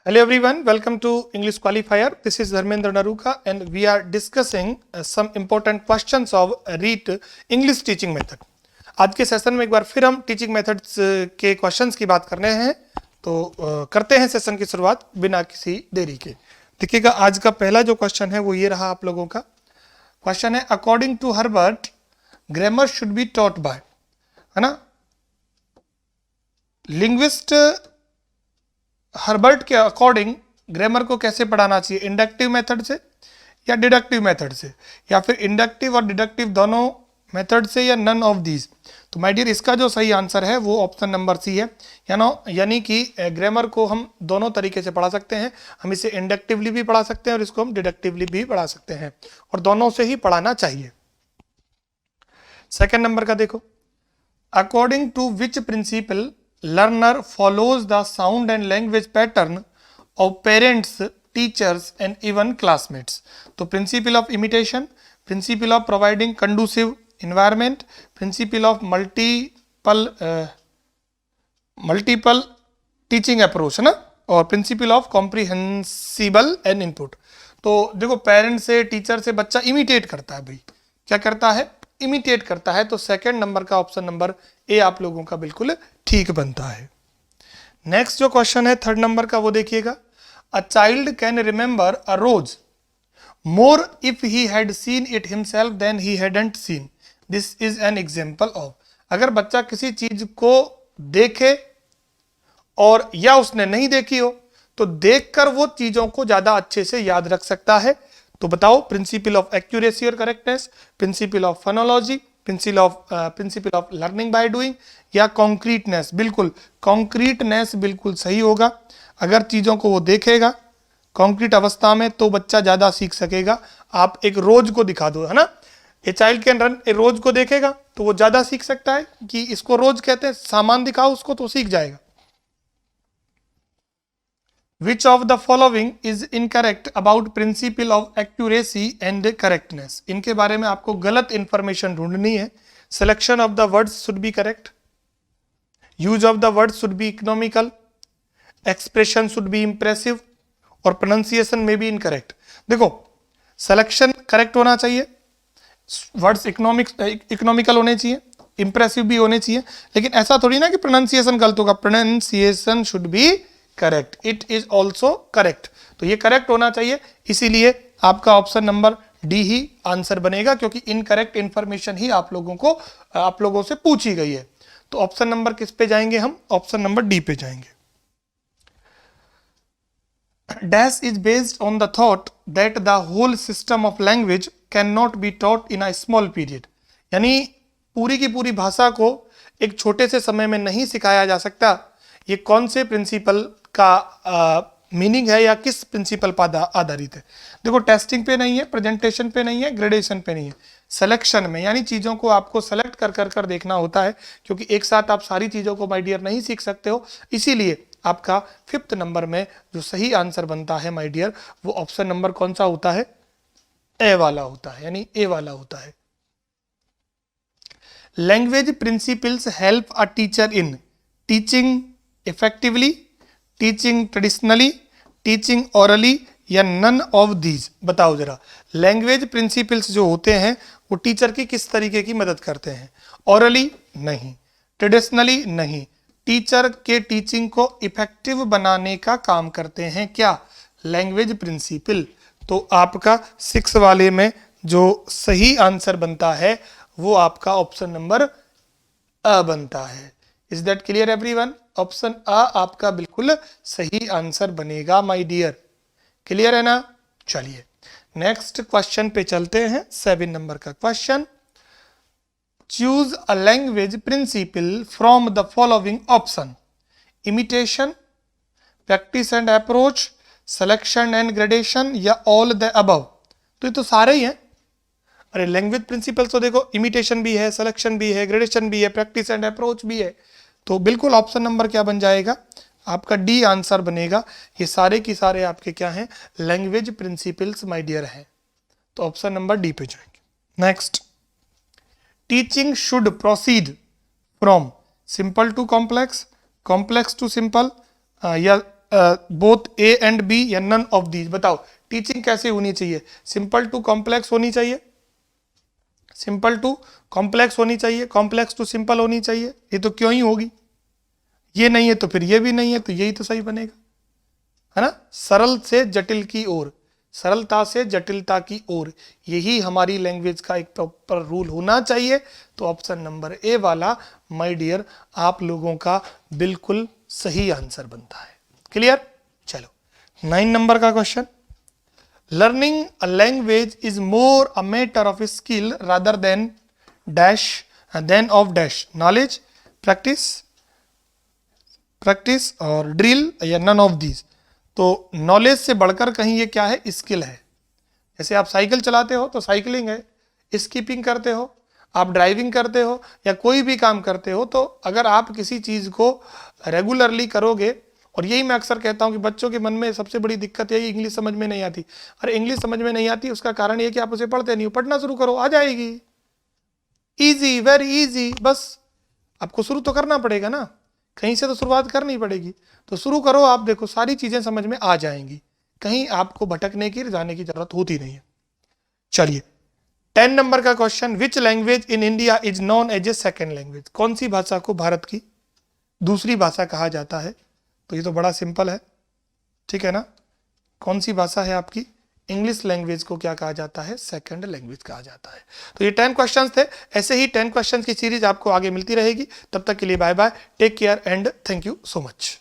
Hello everyone, welcome to English Qualifier. This is Dharmendra Naruka and we are discussing some important questions of REET English teaching method. आज के session में एक बार फिर हम teaching methods के questions की बात करने हैं, तो करते हैं सेशन की शुरुआत बिना किसी देरी के। देखिएगा आज का पहला जो क्वेश्चन है वो ये रहा आप लोगों का। क्वेश्चन है according to Herbert grammar should be taught by, है ना। लिंग्विस्ट हर्बर्ट के अकॉर्डिंग ग्रामर को कैसे पढ़ाना चाहिए, इंडक्टिव मेथड से या डिडक्टिव मेथड से, या फिर इंडक्टिव और डिडक्टिव दोनों मेथड से, या नन ऑफ दीज। तो माय डियर इसका जो सही आंसर है वो ऑप्शन नंबर सी है, यानी कि ग्रामर को हम दोनों तरीके से पढ़ा सकते हैं। हम इसे इंडक्टिवली भी पढ़ा सकते हैं और इसको हम डिडक्टिवली भी पढ़ा सकते हैं, और दोनों से ही पढ़ाना चाहिए। सेकेंड नंबर का देखो, according to which principle learner follows the sound and language pattern of parents, teachers and even classmates. तो principle of imitation, principle of providing conducive environment, principle of multiple teaching approach, है ना, और principle of comprehensible and input। तो देखो parent से, teacher से बच्चा imitate करता है, भाई क्या करता है, इमिटेट करता है। तो सेकंड नंबर का ऑप्शन नंबर ए आप लोगों का बिल्कुल ठीक बनता है। नेक्स्ट जो क्वेश्चन है थर्ड नंबर का वो देखिएगा, a child can remember a rose more if he had seen it himself then he hadn't seen, this is an example of. अगर बच्चा किसी चीज को देखे और या उसने नहीं देखी हो तो देखकर वो चीजों को ज्यादा अच्छे से याद रख सकता है। तो बताओ, प्रिंसिपल ऑफ एक्यूरेसी और correctness, principle of phonology, principle of learning by doing, या कॉन्क्रीटनेस। बिल्कुल कॉन्क्रीटनेस बिल्कुल सही होगा। अगर चीजों को वो देखेगा कॉन्क्रीट अवस्था में तो बच्चा ज्यादा सीख सकेगा। आप एक रोज को दिखा दो, है ना, ए चाइल्ड कैन रन, ए रोज को देखेगा तो वो ज्यादा सीख सकता है कि इसको रोज कहते हैं, सामान दिखाओ उसको तो सीख जाएगा। Which of the following is incorrect about principle of accuracy and correctness? इनके बारे में आपको गलत इंफॉर्मेशन ढूंढनी है। Selection of the words should be correct. Use of the words should be economical. Expression should be impressive. और pronunciation may be incorrect. देखो, selection correct होना चाहिए, वर्ड्स इकोनॉमिकल होने चाहिए, इंप्रेसिव भी होने चाहिए, लेकिन ऐसा थोड़ी ना कि प्रोनाउंसिएशन गलत होगा। Pronunciation should be correct, it is also correct. तो ये करेक्ट होना चाहिए, इसीलिए आपका ऑप्शन नंबर डी ही आंसर बनेगा, क्योंकि इनकरेक्ट इंफॉर्मेशन ही आप लोगों से पूछी गई है। तो ऑप्शन नंबर किस पे जाएंगे हम, ऑप्शन नंबर डी पे जाएंगे। Dash is based on the thought that the whole system of language can not be taught in a small period, यानी पूरी की पूरी भाषा को एक छोटे से समय में नहीं सिखाया जा सकता। ये कौन से प्रिंसिपल का मीनिंग है या किस प्रिंसिपल पर आधारित है? देखो, टेस्टिंग पे नहीं है, प्रेजेंटेशन पे नहीं है, ग्रेडेशन पे नहीं है, सिलेक्शन में, यानी चीज़ों को आपको सेलेक्ट कर देखना होता है, क्योंकि एक साथ आप सारी चीज़ों को माय डियर नहीं सीख सकते हो। इसीलिए आपका फिफ्थ नंबर में जो सही आंसर बनता है माय डियर, वो ऑप्शन नंबर कौन सा होता है, ए वाला होता है, यानी ए वाला होता है। Language principles help a teacher in teaching effectively, teaching traditionally, teaching orally, या नन ऑफ दीज। बताओ जरा, लैंग्वेज प्रिंसिपल्स जो होते हैं वो टीचर की किस तरीके की मदद करते हैं? ओरली नहीं, ट्रेडिशनली नहीं, टीचर के टीचिंग को इफेक्टिव बनाने का काम करते हैं क्या? Language principle. तो आपका 6 वाले में जो सही आंसर बनता है वो आपका ऑप्शन नंबर अ बनता है। Is that clear everyone? Option A आपका बिल्कुल सही आंसर बनेगा माय डियर। क्लियर है ना? चलिए नेक्स्ट क्वेश्चन पे चलते हैं। 7 नंबर का question, choose a language principle from the following option, imitation, practice and approach, selection and gradation, या ऑल द अबव। तो ये तो सारे ही हैं। अरे लैंग्वेज प्रिंसिपल तो देखो, इमिटेशन भी है, सिलेक्शन भी है, ग्रेडेशन भी है, प्रैक्टिस एंड अप्रोच भी है। तो बिल्कुल ऑप्शन नंबर क्या बन जाएगा, आपका डी आंसर बनेगा। ये सारे की सारे आपके क्या हैं, लैंग्वेज प्रिंसिपल्स माय डियर हैं। तो ऑप्शन नंबर डी पे जाएंगे। Next, teaching should proceed from simple to complex, complex to simple, या बोथ ए एंड बी या नन ऑफ दीज? बताओ टीचिंग कैसे होनी चाहिए? सिंपल टू कॉम्प्लेक्स होनी चाहिए, सिंपल टू कॉम्प्लेक्स होनी चाहिए, कॉम्प्लेक्स टू सिंपल होनी चाहिए। ये तो क्यों ही होगी, ये नहीं है तो फिर ये भी नहीं है, तो यही तो सही बनेगा, है ना। सरल से जटिल की ओर, सरलता से जटिलता की ओर, यही हमारी लैंग्वेज का एक प्रॉपर रूल होना चाहिए। तो ऑप्शन नंबर ए वाला माय डियर आप लोगों का बिल्कुल सही आंसर बनता है। क्लियर? चलो 9 नंबर का question, learning a language is more a matter of skill rather than dash than of dash, knowledge, practice, practice और ड्रिल या नन ऑफ दीज। तो नॉलेज से बढ़कर कहीं ये क्या है, स्किल है। जैसे आप साइकिल चलाते हो तो साइकिलिंग है, स्कीपिंग करते हो, आप ड्राइविंग करते हो या कोई भी काम करते हो, तो अगर आप किसी चीज़ को रेगुलरली करोगे, और यही मैं अक्सर कहता हूँ कि बच्चों के मन में सबसे बड़ी दिक्कत यही, इंग्लिश समझ में नहीं आती। अरे इंग्लिश समझ में नहीं आती, उसका कारण ये कि आप उसे पढ़ते नहीं हो। पढ़ना शुरू करो, आ जाएगी, ईजी, वेरी ईजी। बस आपको शुरू तो करना पड़ेगा ना, कहीं से तो शुरुआत करनी पड़ेगी। तो शुरू करो आप, देखो सारी चीज़ें समझ में आ जाएंगी, कहीं आपको भटकने की, जाने की जरूरत होती नहीं है। चलिए 10 नंबर का question, which language in India is known as a second language? कौन सी भाषा को भारत की दूसरी भाषा कहा जाता है? तो ये तो बड़ा सिंपल है, ठीक है ना। कौन सी भाषा है आपकी? इंग्लिश लैंग्वेज को क्या कहा जाता है? सेकंड लैंग्वेज कहा जाता है। तो ये 10 क्वेश्चंस थे। ऐसे ही 10 क्वेश्चंस की सीरीज आपको आगे मिलती रहेगी। तब तक के लिए bye bye, take care and thank you so much.